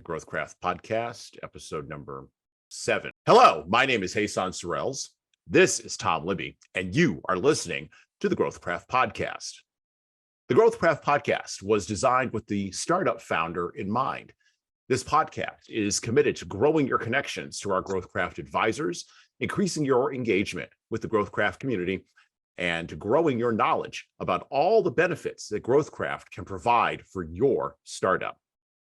GrowthCraft podcast, episode number 7. Hello, my name is Hassan Sorrells. This is Tom Libby, and you are listening to the GrowthCraft podcast. The GrowthCraft podcast was designed with the startup founder in mind. This podcast is committed to growing your connections to our GrowthCraft advisors, increasing your engagement with the GrowthCraft community, and growing your knowledge about all the benefits that GrowthCraft can provide for your startup.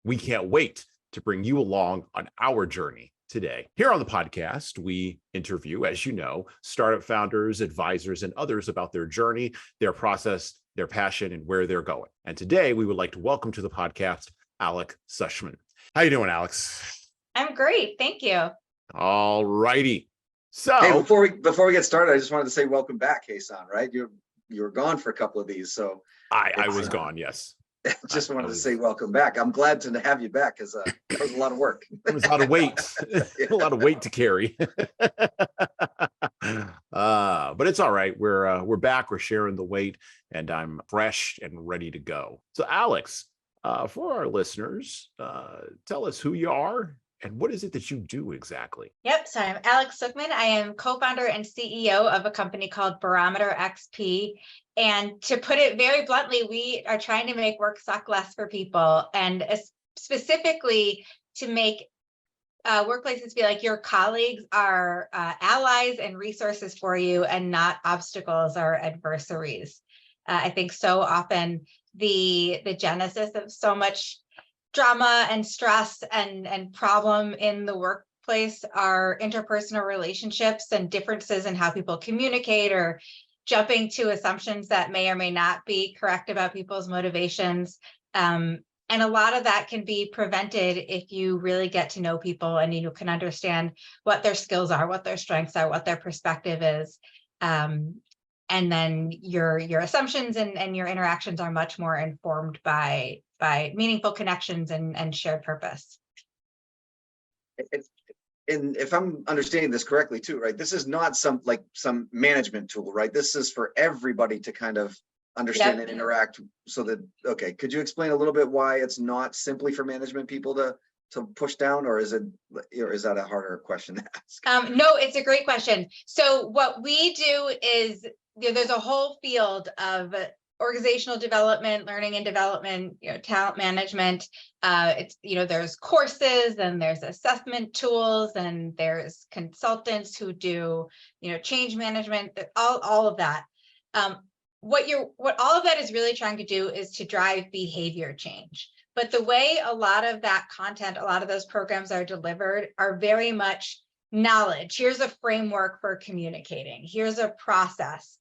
We can't wait to bring you along on our journey today. Here on the podcast, we interview, as you know, startup founders, advisors, and others about their journey, their process, their passion, and where they're going. And today, we would like to welcome to the podcast, Alexandra Suchman. How you doing, Alex? I'm great, thank you. All righty. So, hey, before we get started, I just wanted to say welcome back, Hassan. Right, you were gone for a couple of these, so I was gone. Yes. Just wanted to say welcome back. I'm glad to have you back because it was a lot of work. It was a lot of weight, a lot of weight to carry. But it's all right. We're back. We're sharing the weight, and I'm fresh and ready to go. So, Alex, for our listeners, tell us who you are and what is it that you do exactly? Yep. So I'm Alexandra Suchman. I am co-founder and CEO of a company called Barometer XP. And to put it very bluntly, we are trying to make work suck less for people, and specifically to make workplaces feel like your colleagues are allies and resources for you and not obstacles or adversaries. I think so often the genesis of so much drama and stress and problem in the workplace are interpersonal relationships and differences in how people communicate, or jumping to assumptions that may or may not be correct about people's motivations. And a lot of that can be prevented if you really get to know people and you can understand what their skills are, what their strengths are, what their perspective is. And then your assumptions and your interactions are much more informed by meaningful connections and shared purpose. And if I'm understanding this correctly too, right? This is not some management tool, right? This is for everybody to kind of understand and interact so that, okay, could you explain a little bit why it's not simply for management people to push down, or is that a harder question to ask? No, it's a great question. So what we do is, there's a whole field of organizational development, learning and development, talent management. There's courses and there's assessment tools and there's consultants who do, change management, all of that. What all of that is really trying to do is to drive behavior change. But the way a lot of that content, a lot of those programs are delivered are very much knowledge. Here's a framework for communicating. Here's a process.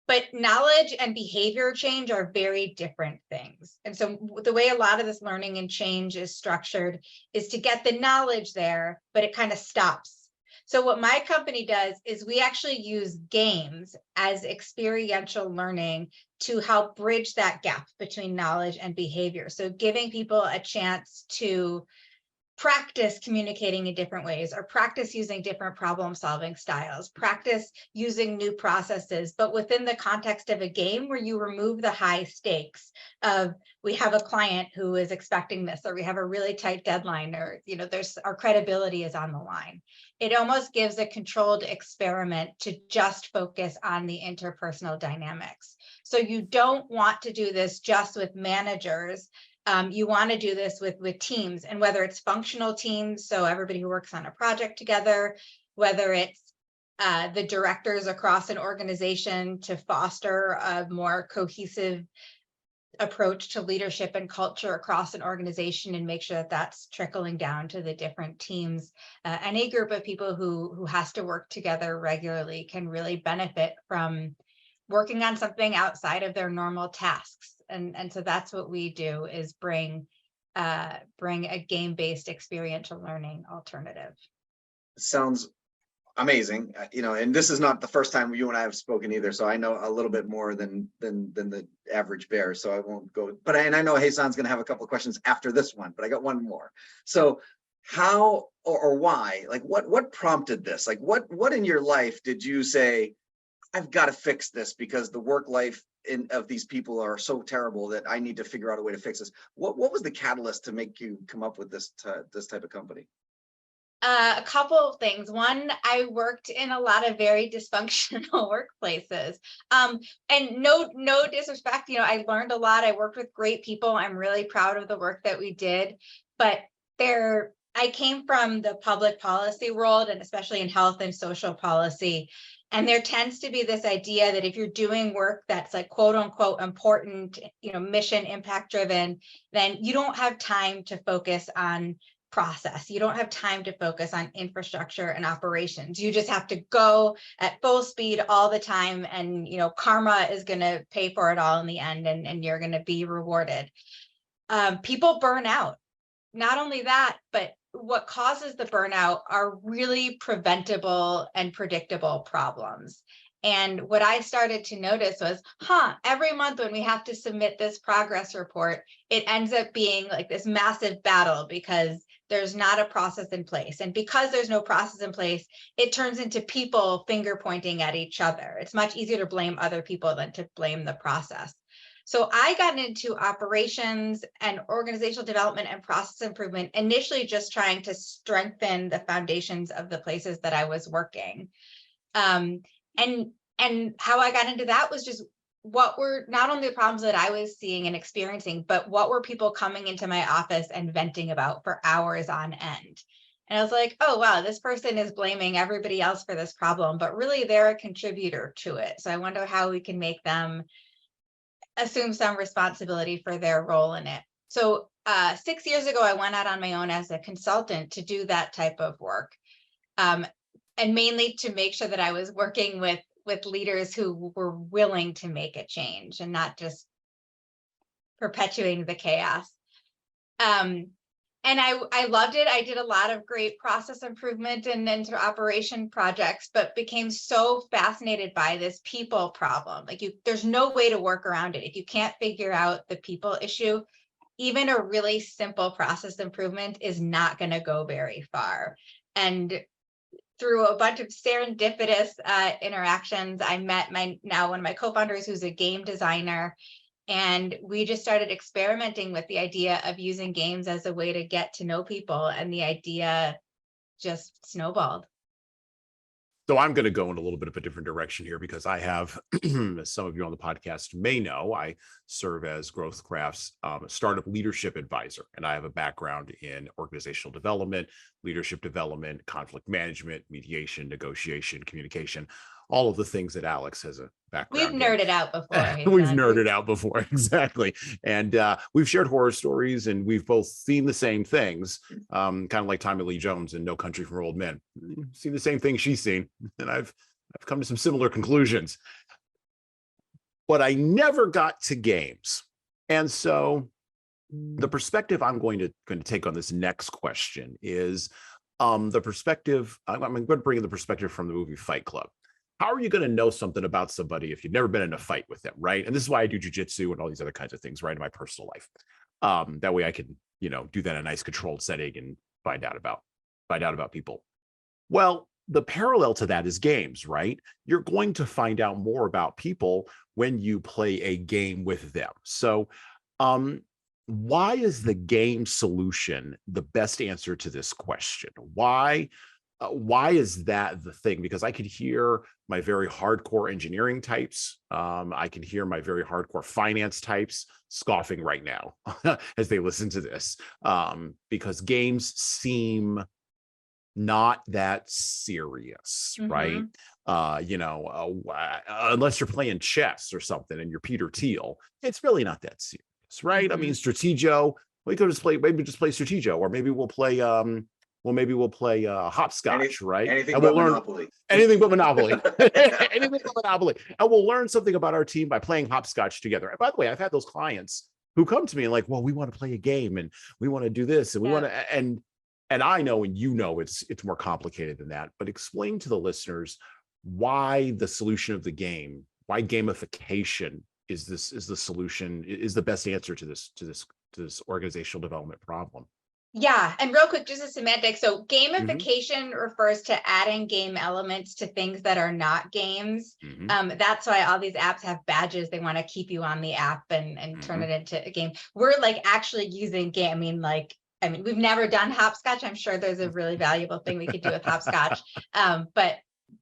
But knowledge and behavior change are very different things. And so the way a lot of this learning and change is structured is to get the knowledge there, but it kind of stops. So what my company does is we actually use games as experiential learning to help bridge that gap between knowledge and behavior. So giving people a chance to practice communicating in different ways, or practice using different problem solving styles, practice using new processes, but within the context of a game where you remove the high stakes of, we have a client who is expecting this, or we have a really tight deadline, or our credibility is on the line. It almost gives a controlled experiment to just focus on the interpersonal dynamics. So you don't want to do this just with managers. You want to do this with teams, and whether it's functional teams, so everybody who works on a project together, whether it's the directors across an organization to foster a more cohesive approach to leadership and culture across an organization and make sure that that's trickling down to the different teams. Any group of people who has to work together regularly can really benefit from working on something outside of their normal tasks. And so that's what we do, is bring a game-based experiential learning alternative. Sounds amazing. And this is not the first time you and I have spoken either, so I know a little bit more than the average bear, so I won't go. But I know Hassan's going to have a couple of questions after this one, but I got one more. So how or why, what prompted this? What in your life did you say, I've got to fix this because the work life of these people are so terrible that I need to figure out a way to fix this. What was the catalyst to make you come up with this type of company? A couple of things. One, I worked in a lot of very dysfunctional workplaces. And no disrespect, I learned a lot. I worked with great people. I'm really proud of the work that we did. But I came from the public policy world, and especially in health and social policy. And there tends to be this idea that if you're doing work that's like quote unquote important, mission impact driven, then you don't have time to focus on process. You don't have time to focus on infrastructure and operations. You just have to go at full speed all the time, and karma is going to pay for it all in the end, and you're going to be rewarded. People burn out. Not only that, but what causes the burnout are really preventable and predictable problems. And what I started to notice was, every month when we have to submit this progress report, it ends up being like this massive battle because there's not a process in place. And because there's no process in place, it turns into people finger pointing at each other. It's much easier to blame other people than to blame the process. So I got into operations and organizational development and process improvement, initially just trying to strengthen the foundations of the places that I was working. And how I got into that was just what were not only the problems that I was seeing and experiencing, but what were people coming into my office and venting about for hours on end. And I was like, oh, wow, this person is blaming everybody else for this problem, but really they're a contributor to it. So I wonder how we can make them assume some responsibility for their role in it. So 6 years ago, I went out on my own as a consultant to do that type of work. And mainly to make sure that I was working with leaders who were willing to make a change and not just perpetuating the chaos. And I loved it. I did a lot of great process improvement and operation projects, but became so fascinated by this people problem. Like there's no way to work around it. If you can't figure out the people issue, even a really simple process improvement is not going to go very far. And through a bunch of serendipitous interactions, I met one of my co-founders who's a game designer. And we just started experimenting with the idea of using games as a way to get to know people. And the idea just snowballed. So I'm going to go in a little bit of a different direction here because I have, as some of you on the podcast may know, I serve as GrowthCraft's startup leadership advisor. And I have a background in organizational development, leadership development, conflict management, mediation, negotiation, communication, all of the things that Alex has a background We've nerded out before. We've nerded out before, exactly. And we've shared horror stories, and we've both seen the same things, kind of like Tommy Lee Jones in No Country for Old Men. Seen the same thing she's seen, and I've come to some similar conclusions. But I never got to games. And so the perspective I'm going to take on this next question is the perspective, I'm going to bring in the perspective from the movie Fight Club. How are you going to know something about somebody if you've never been in a fight with them, right? And this is why I do jujitsu and all these other kinds of things, right, in my personal life. That way I can, do that in a nice controlled setting and find out about people. Well, the parallel to that is games, right? You're going to find out more about people when you play a game with them. So, why is the game solution the best answer to this question? Why is that the thing? Because I could hear my very hardcore engineering types. I can hear my very hardcore finance types scoffing right now as they listen to this, because games seem not that serious, right? Unless you're playing chess or something and you're Peter Thiel, it's really not that serious, right? I mean, Strategio, we could just play Strategio, or maybe we'll play hopscotch, right? Anything and but we'll Monopoly. Anything but Monopoly. Anything but Monopoly. And we'll learn something about our team by playing hopscotch together. And by the way, I've had those clients who come to me and like, well, we want to play a game and we want to do this and we want to, and I know, and it's more complicated than that, but explain to the listeners why the solution of the game, why gamification is the solution, is the best answer to this organizational development problem. Yeah, and real quick, just a semantic. So Mm-hmm. gamification refers to adding game elements to things that are not games. Mm-hmm. That's why all these apps have badges. They want to keep you on the app and turn Mm-hmm. it into a game. We're like actually using game. I mean, we've never done hopscotch. I'm sure there's a really valuable thing we could do with hopscotch. But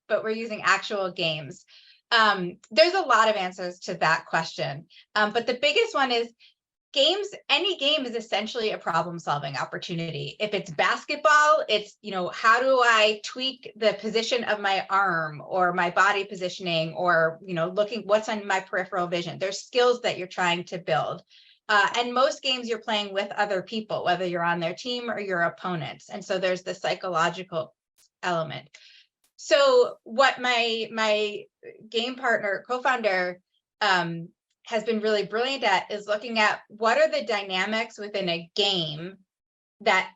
we're using actual games. There's a lot of answers to that question. But the biggest one is games. Any game is essentially a problem solving opportunity. If it's basketball, it's, how do I tweak the position of my arm or my body positioning, or, looking what's on my peripheral vision. There's skills that you're trying to build. And most games you're playing with other people, whether you're on their team or your opponents. And so there's the psychological element. So what my game partner, co-founder, has been really brilliant at is looking at what are the dynamics within a game that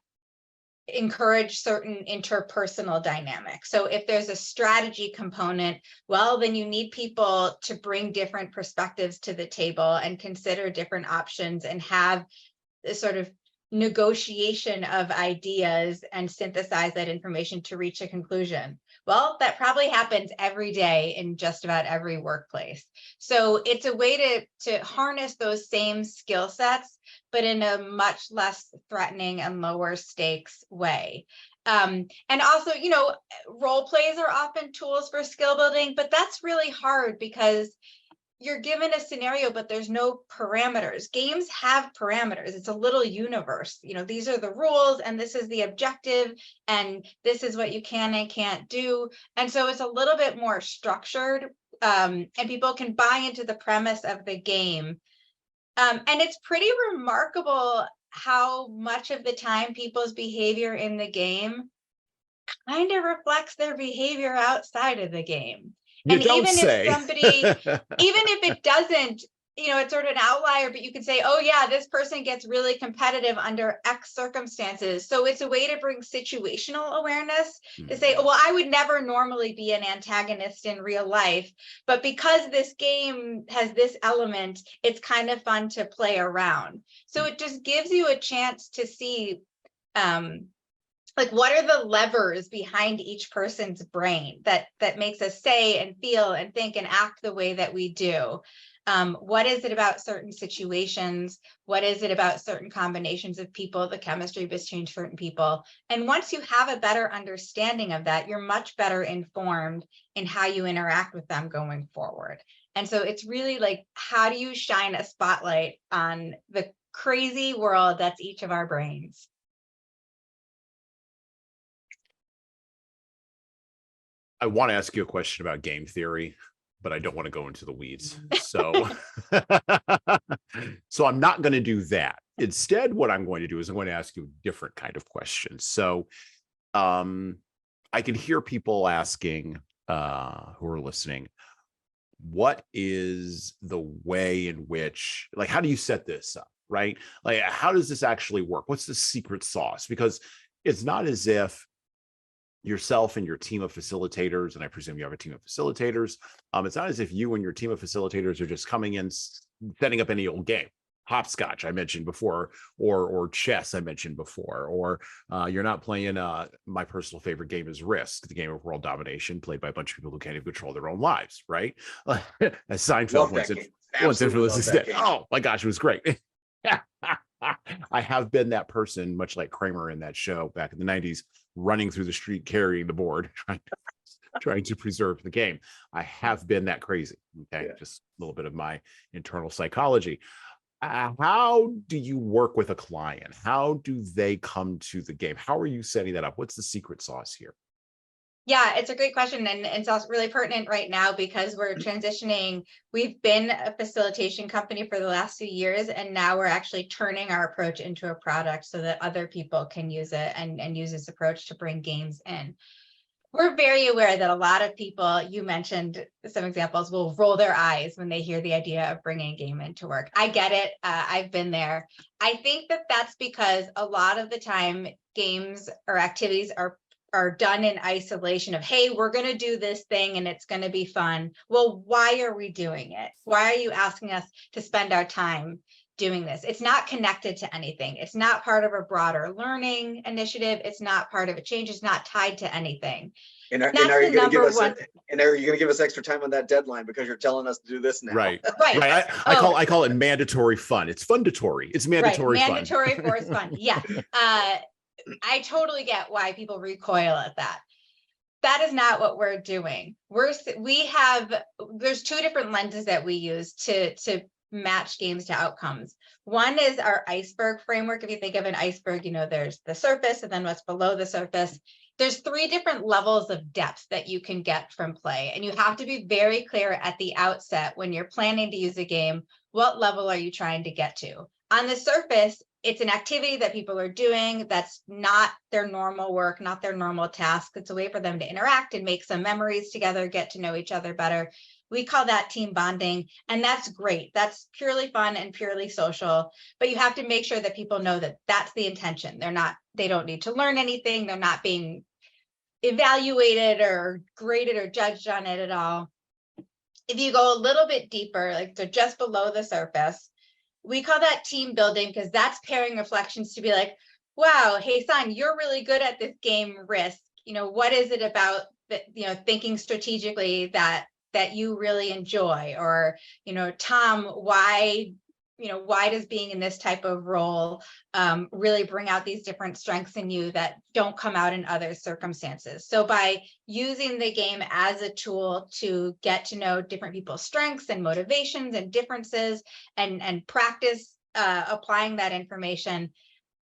encourage certain interpersonal dynamics. So if there's a strategy component, well, then you need people to bring different perspectives to the table and consider different options and have this sort of negotiation of ideas and synthesize that information to reach a conclusion. Well, that probably happens every day in just about every workplace. So it's a way to harness those same skill sets, but in a much less threatening and lower stakes way. And also, role plays are often tools for skill building, but that's really hard because you're given a scenario, but there's no parameters. Games have parameters. It's a little universe. These are the rules, and this is the objective, and this is what you can and can't do. And so it's a little bit more structured, and people can buy into the premise of the game. And it's pretty remarkable how much of the time people's behavior in the game kind of reflects their behavior outside of the game. You don't say. If somebody, even if it doesn't, it's sort of an outlier, but you can say, oh yeah, this person gets really competitive under X circumstances. So it's a way to bring situational awareness to say, well, I would never normally be an antagonist in real life, but because this game has this element, it's kind of fun to play around. So it just gives you a chance to see, what are the levers behind each person's brain that makes us say and feel and think and act the way that we do? What is it about certain situations? What is it about certain combinations of people, the chemistry between certain people? And once you have a better understanding of that, you're much better informed in how you interact with them going forward. And so it's really like, how do you shine a spotlight on the crazy world that's each of our brains? I want to ask you a question about game theory, but I don't want to go into the weeds. So, so I'm not going to do that. Instead, what I'm going to do is I'm going to ask you a different kind of question. So, I can hear people asking who are listening, what is the way in which, how do you set this up, right? How does this actually work? What's the secret sauce? Because it's not as if yourself and your team of facilitators, and I presume you have a team of facilitators. It's not as if you and your team of facilitators are just coming in, setting up any old game. Hopscotch, I mentioned before, or chess, I mentioned before, or you're not playing, my personal favorite game is Risk, the game of world domination, played by a bunch of people who can't even control their own lives, right? As Seinfeld once infamous did. Oh my gosh, it was great. I have been that person, much like Kramer in that show back in the 90s, running through the street carrying the board, trying to preserve the game. I have been that crazy. Okay, just a little bit of my internal psychology. How do you work with a client? How do they come to the game? How are you setting that up? What's the secret sauce here? Yeah, it's a great question. And it's also really pertinent right now because we're transitioning. We've been a facilitation company for the last few years, and now we're actually turning our approach into a product so that other people can use it and use this approach to bring games in. We're very aware that a lot of people, you mentioned some examples, will roll their eyes when they hear the idea of bringing a game into work. I get it. I've been there. I think that that's because a lot of the time games or activities are done in isolation of, hey, we're going to do this thing and it's going to be fun. Well, why are we doing it? Why are you asking us to spend our time doing this. It's not connected to anything. It's not part of a broader learning initiative. It's not part of a change. It's not tied to anything. And are That's you the going to give number us one. and are you going to give us extra time on that deadline because you're telling us to do this now? Right. Right. Right. I call it mandatory fun. It's fundatory. It's mandatory Right. fun. Mandatory forced fun. Yes. I totally get why people recoil at that. That is not what we're doing. There's two different lenses that we use to match games to outcomes. One is our iceberg framework. If you think of an iceberg, there's the surface and then what's below the surface. There's 3 different levels of depth that you can get from play. And you have to be very clear at the outset when you're planning to use a game, what level are you trying to get to? On the surface, it's an activity that people are doing that's not their normal work, not their normal task. It's a way for them to interact and make some memories together, get to know each other better. We call that team bonding, and that's great. That's purely fun and purely social, but you have to make sure that people know that that's the intention. They don't need to learn anything. They're not being evaluated or graded or judged on it at all. If you go a little bit deeper, like so just below the surface, we call that team building because that's pairing reflections to be like, wow, hey, son, you're really good at this game Risk. What is it about that, thinking strategically that you really enjoy? Or, Tom, why does being in this type of role really bring out these different strengths in you that don't come out in other circumstances? So by using the game as a tool to get to know different people's strengths and motivations and differences and practice applying that information,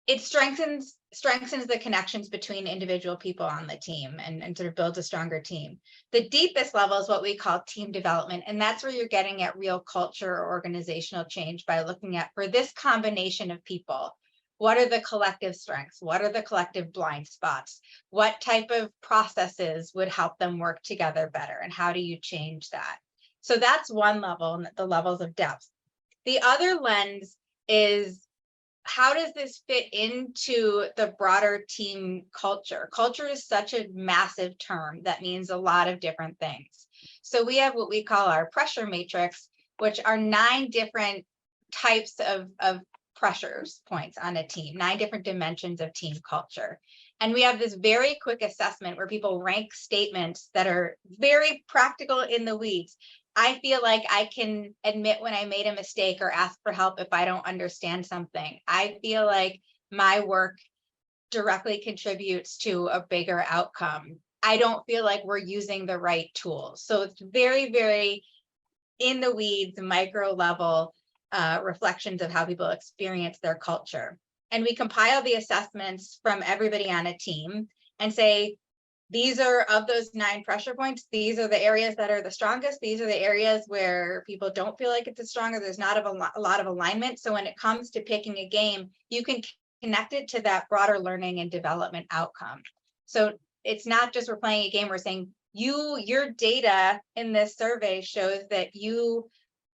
it strengthens the connections between individual people on the team and sort of builds a stronger team. The deepest level is what we call team development. And that's where you're getting at real culture or organizational change by looking at, for this combination of people, what are the collective strengths? What are the collective blind spots? What type of processes would help them work together better? And how do you change that? So that's one level, the levels of depth. The other lens is, how does this fit into the broader team culture? Culture is such a massive term that means a lot of different things. So we have what we call our pressure matrix, which are 9 different types of pressures points on a team, 9 different dimensions of team culture. And we have this very quick assessment where people rank statements that are very practical in the weeds. I feel like I can admit when I made a mistake or ask for help if I don't understand something. I feel like my work directly contributes to a bigger outcome. I don't feel like we're using the right tools. So it's very, very in the weeds, micro level reflections of how people experience their culture. And we compile the assessments from everybody on a team and say, these are, of those 9 pressure points, these are the areas that are the strongest. These are the areas where people don't feel like it's as strong, or there's not a lot of alignment. So when it comes to picking a game, you can connect it to that broader learning and development outcome. So it's not just we're playing a game, we're saying your data in this survey shows that you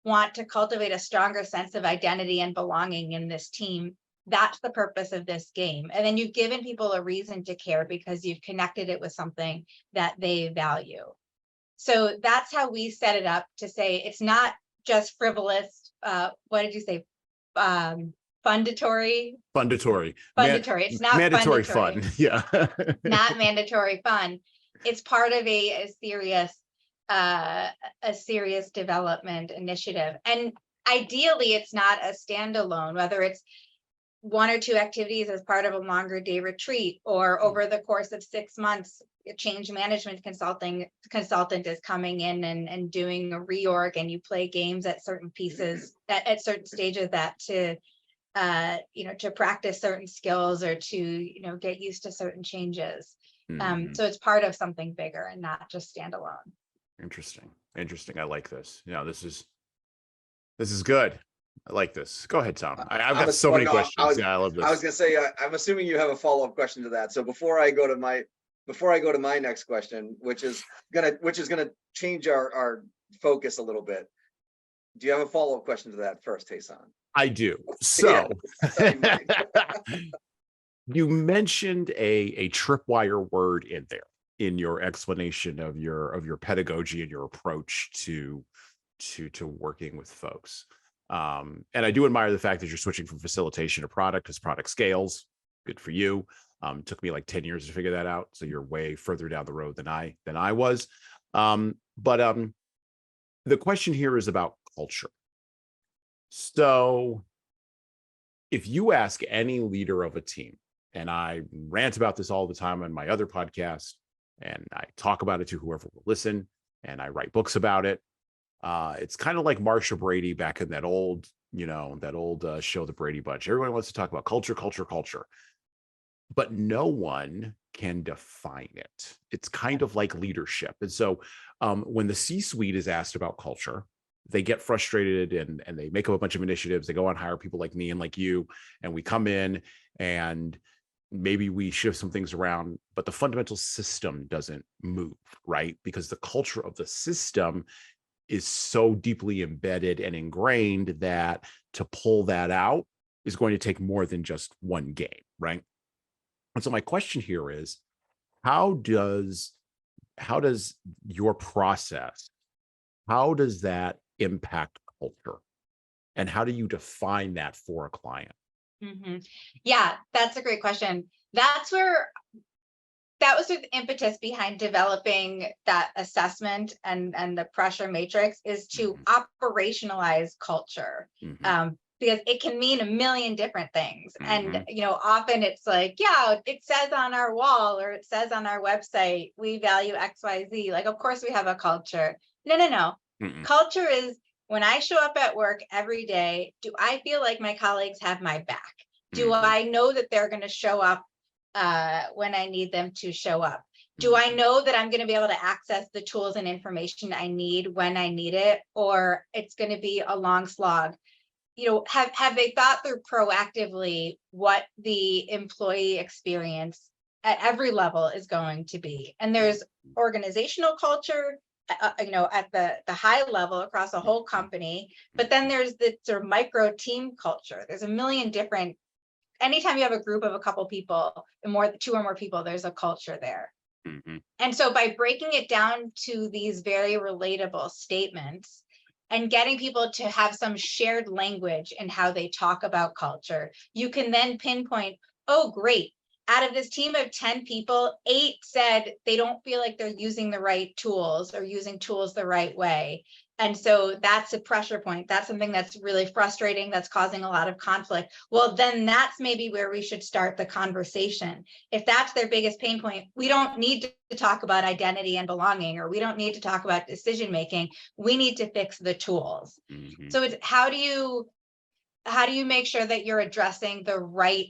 want to cultivate a stronger sense of identity and belonging in this team. That's the purpose of this game. And then you've given people a reason to care because you've connected it with something that they value. So that's how we set it up, to say it's not just frivolous. What did you say? Fundatory. It's not mandatory fundatory. fun. Yeah. Not mandatory fun. It's part of a serious development initiative. And ideally, it's not a standalone, whether it's 1 or 2 activities as part of a longer day retreat, or over the course of 6 months, a change management consultant is coming in and doing a reorg, and you play games at certain pieces at certain stages that to practice certain skills or to get used to certain changes. So it's part of something bigger and not just standalone. Interesting. I like this. This is good. I like this. Go ahead, Tom. I've got so many questions. I love this. I was gonna say, I'm assuming you have a follow-up question to that. So before I go to my next question, which is gonna change our focus a little bit. Do you have a follow-up question to that first, Hasan? I do. So you mentioned a tripwire word in there in your explanation of your pedagogy and your approach to working with folks. And I do admire the fact that you're switching from facilitation to product as product scales. Good for you. Took me like 10 years to figure that out. So you're way further down the road than I was. But the question here is about culture. So if you ask any leader of a team, and I rant about this all the time on my other podcast, and I talk about it to whoever will listen, and I write books about it. It's kind of like Marsha Brady back in that old show, The Brady Bunch. Everyone wants to talk about culture, but no one can define it. It's kind of like leadership. And so when the C-suite is asked about culture, they get frustrated and they make up a bunch of initiatives. They go and hire people like me and like you, and we come in and maybe we shift some things around, but the fundamental system doesn't move, right? Because the culture of the system is so deeply embedded and ingrained that to pull that out is going to take more than just one game, right? And so my question here is, how does your process, how does that impact culture? And how do you define that for a client? Mm-hmm. Yeah, that's a great question. That was the impetus behind developing that assessment and the pressure matrix, is to operationalize culture. Because it can mean a million different things. And, often it's like, yeah, it says on our wall or it says on our website, we value XYZ. Like, of course we have a culture. No. Culture is when I show up at work every day, do I feel like my colleagues have my back? Do I know that they're going to show up when I need them to show up? Do I know that I'm going to be able to access the tools and information I need when I need it? Or it's going to be a long slog? Have they thought through proactively what the employee experience at every level is going to be? And there's organizational culture, at the high level across a whole company, but then there's the sort of micro team culture. There's a million different. Anytime you have a group of a couple people, two or more people, there's a culture there. And so by breaking it down to these very relatable statements and getting people to have some shared language in how they talk about culture, you can then pinpoint, oh, great. Out of this team of 10 people, 8 said they don't feel like they're using the right tools or using tools the right way. And so that's a pressure point. That's something that's really frustrating, that's causing a lot of conflict. Well, then that's maybe where we should start the conversation. If that's their biggest pain point, we don't need to talk about identity and belonging, or we don't need to talk about decision making. We need to fix the tools. So it's how do you make sure that you're addressing the right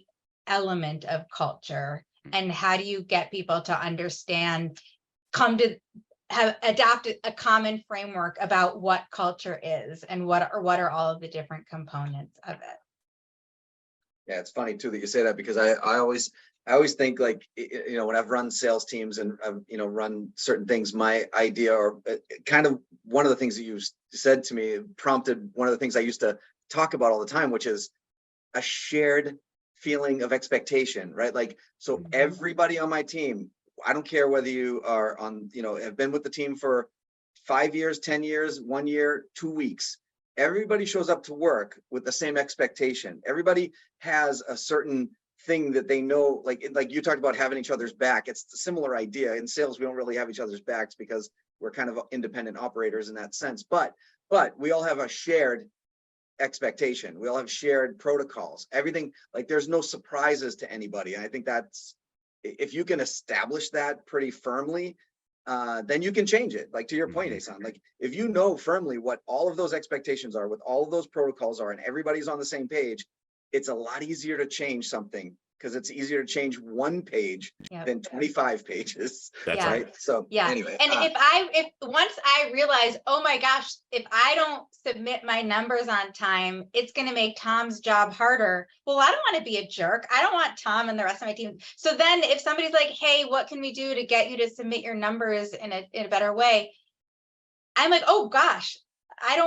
element of culture, and how do you get people to understand, have adopted a common framework about what culture is and what are all of the different components of it? Yeah, it's funny too that you say that, because I always think, like, when I've run sales teams and I've run certain things, my idea, or kind of one of the things that you said to me prompted one of the things I used to talk about all the time, which is a shared feeling of expectation, right? Like, so everybody on my team, I don't care whether you are on, have been with the team for 5 years, 10 years, 1 year, 2 weeks, everybody shows up to work with the same expectation. Everybody has a certain thing that they know, like you talked about having each other's back. It's a similar idea. In sales, we don't really have each other's backs because we're kind of independent operators in that sense, but we all have a shared expectation. We all have shared protocols, everything. Like, there's no surprises to anybody. And I think that's, if you can establish that pretty firmly, then you can change it. Like, to your point, Asan, like, if you know firmly what all of those expectations are, what all of those protocols are, and everybody's on the same page, it's a lot easier to change something, because it's easier to change one page than 25 pages. That's right. So anyway, and if once I realize, oh my gosh, if I don't submit my numbers on time, it's going to make Tom's job harder. Well, I don't want to be a jerk. I don't want Tom and the rest of my team. So then if somebody's like, hey, what can we do to get you to submit your numbers in a better way? I'm like, oh gosh, I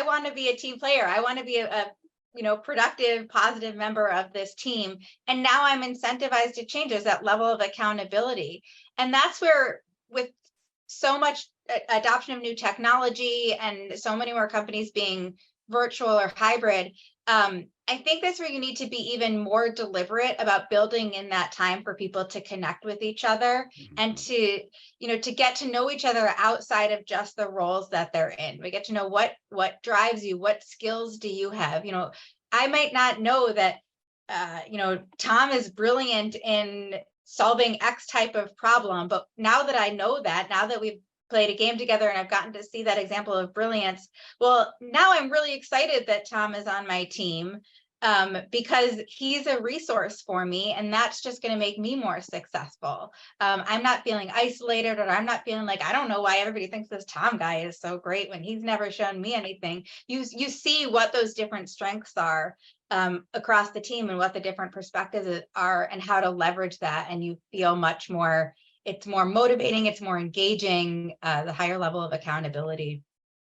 want to be a team player. I want to be a productive, positive member of this team. And now I'm incentivized to change. There's that level of accountability. And that's where, with so much adoption of new technology and so many more companies being virtual or hybrid, I think that's where you need to be even more deliberate about building in that time for people to connect with each other and to, to get to know each other outside of just the roles that they're in. We get to know what drives you, what skills do you have? I might not know that, Tom is brilliant in solving X type of problem, but now that I know that, now that we've played a game together and I've gotten to see that example of brilliance, well, now I'm really excited that Tom is on my team, because he's a resource for me, and that's just going to make me more successful. I'm not feeling isolated, or I'm not feeling like I don't know why everybody thinks this Tom guy is so great when he's never shown me anything. You see what those different strengths are across the team and what the different perspectives are and how to leverage that, and you feel much more, it's more motivating, it's more engaging, the higher level of accountability.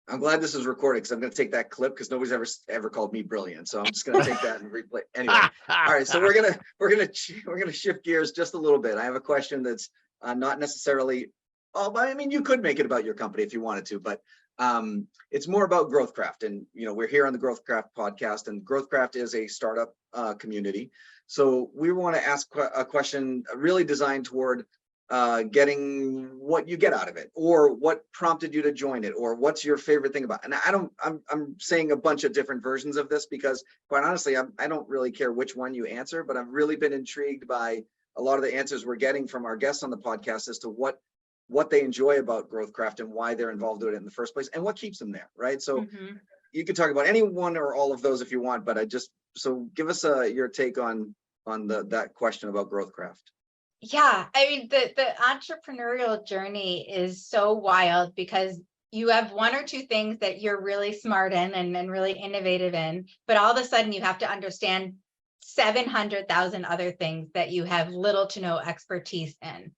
I'm glad this is recorded because I'm going to take that clip because nobody's ever called me brilliant. So I'm just going to take that and replay. Anyway, all right. So we're gonna shift gears just a little bit. I have a question that's not necessarily. Oh, but I mean, you could make it about your company if you wanted to, but it's more about GrowthCraft. And we're here on the GrowthCraft podcast, and GrowthCraft is a startup community. So we want to ask a question really designed toward getting what you get out of it, or what prompted you to join it, or what's your favorite thing about it. And I'm saying a bunch of different versions of this because quite honestly, I don't really care which one you answer, but I've really been intrigued by a lot of the answers we're getting from our guests on the podcast as to what they enjoy about GrowthCraft and why they're involved with it in the first place and what keeps them there, right? So you can talk about any one or all of those if you want, but so give us your take on that question about GrowthCraft. Yeah, I mean, the entrepreneurial journey is so wild because you have one or two things that you're really smart in and really innovative in, but all of a sudden you have to understand 700,000 other things that you have little to no expertise in.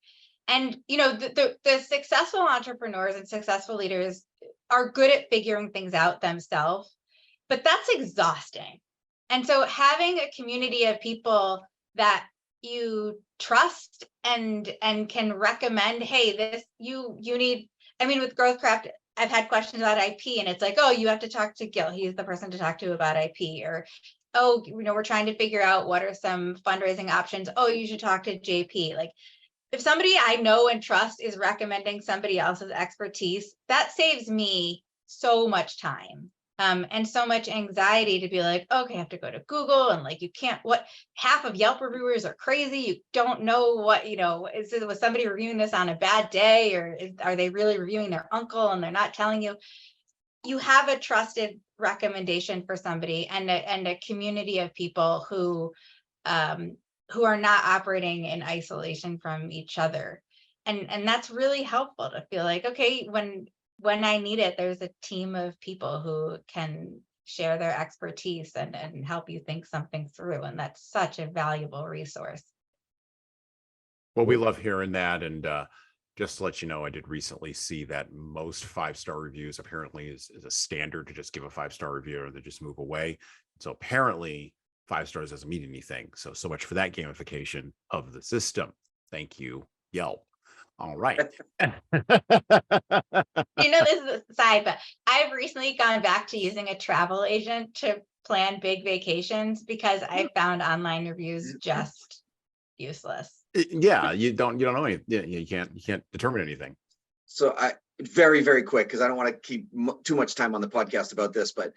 And, the successful entrepreneurs and successful leaders are good at figuring things out themselves, but that's exhausting. And so having a community of people that you trust and can recommend, hey, this you need. I mean, with GrowthCraft, I've had questions about IP, and it's like, oh, you have to talk to Gil. He's the person to talk to about IP. Or, oh, we're trying to figure out what are some fundraising options. Oh, you should talk to JP. Like, if somebody I know and trust is recommending somebody else's expertise, that saves me so much time. And so much anxiety to be like, okay, I have to go to Google, and like, you can't, half of Yelp reviewers are crazy. You don't know was somebody reviewing this on a bad day, or are they really reviewing their uncle and they're not telling you? You have a trusted recommendation for somebody and a community of people who are not operating in isolation from each other. And that's really helpful to feel like, okay, when I need it, there's a team of people who can share their expertise and help you think something through. And that's such a valuable resource. Well, we love hearing that. And just to let you know, I did recently see that most 5-star reviews apparently is a standard to just give a 5-star review or they just move away. So apparently 5 stars doesn't mean anything. So much for that gamification of the system. Thank you, Yelp. All right. This is a side, but I've recently gone back to using a travel agent to plan big vacations because I found online reviews just useless. Yeah, you don't know anything. You can't determine anything. So very, very quick, because I don't want to keep too much time on the podcast about this, but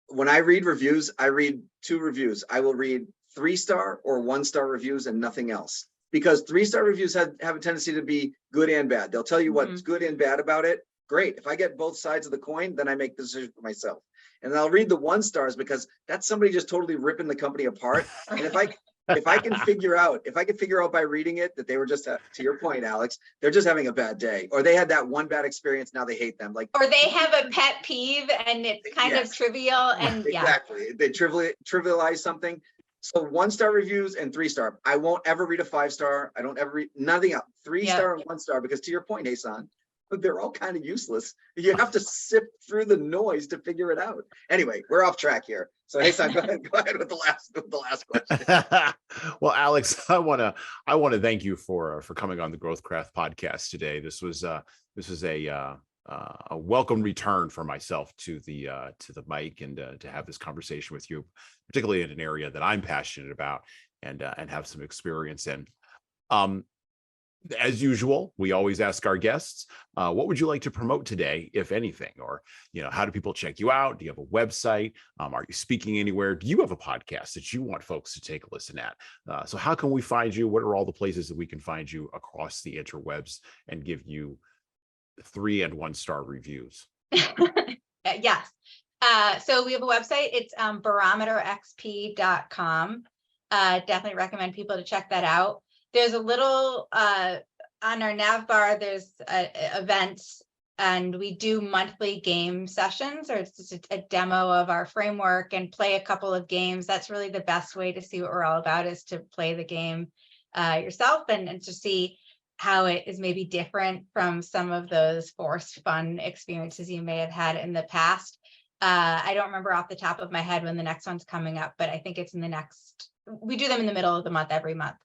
when I read reviews, I read 2 reviews. I will read 3-star or 1-star reviews and nothing else. Because 3-star reviews have a tendency to be good and bad. They'll tell you what's good and bad about it. Great. If I get both sides of the coin, then I make the decision for myself. And I'll read the 1-stars because that's somebody just totally ripping the company apart. And if I can figure out by reading it that they were just, to your point, Alex, they're just having a bad day, or they had that one bad experience, now they hate them. Or they have a pet peeve and it's kind of trivial. And exactly. They trivialize something. So 1-star reviews and 3-star. I won't ever read a 5-star. I don't ever read nothing else. 3-star and 1-star, because to your point, Hassan, they're all kind of useless. You have to sift through the noise to figure it out. Anyway, we're off track here. So Hassan, go ahead with the last question. Well, Alex, I want to thank you for coming on the GrowthCraft podcast today. This was a a welcome return for myself to the mic and to have this conversation with you, particularly in an area that I'm passionate about and have some experience in. As usual, we always ask our guests, what would you like to promote today, if anything? Or, how do people check you out? Do you have a website? Are you speaking anywhere? Do you have a podcast that you want folks to take a listen at? So how can we find you? What are all the places that we can find you across the interwebs and give you 3 and 1-star reviews? Yes. So we have a website. It's barometerxp.com. Definitely recommend people to check that out. There's a little on our nav bar, there's events, and we do monthly game sessions, or it's just a demo of our framework and play a couple of games. That's really the best way to see what we're all about, is to play the game yourself and to see how it is maybe different from some of those forced fun experiences you may have had in the past. I don't remember off the top of my head when the next one's coming up, but I think it's in the next, we do them in the middle of the month every month.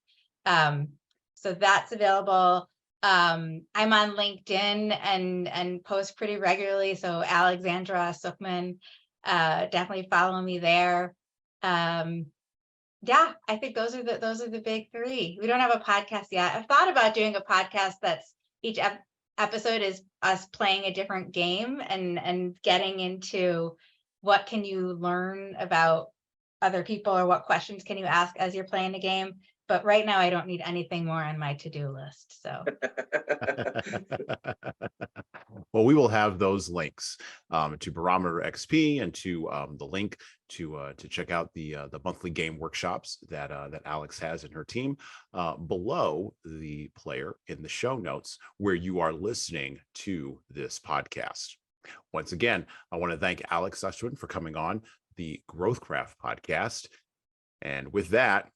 So that's available. I'm on LinkedIn and post pretty regularly. So Alexandra Suchman, definitely follow me there. Yeah, I think those are the big 3. We don't have a podcast yet. I've thought about doing a podcast that's each episode is us playing a different game and getting into what can you learn about other people, or what questions can you ask as you're playing the game. But right now, I don't need anything more on my to-do list. So, well, we will have those links to Barometer XP and to the link to check out the monthly game workshops that Alex has in her team below the player in the show notes where you are listening to this podcast. Once again, I want to thank Alex Suchman for coming on the GrowthCraft podcast. And with that,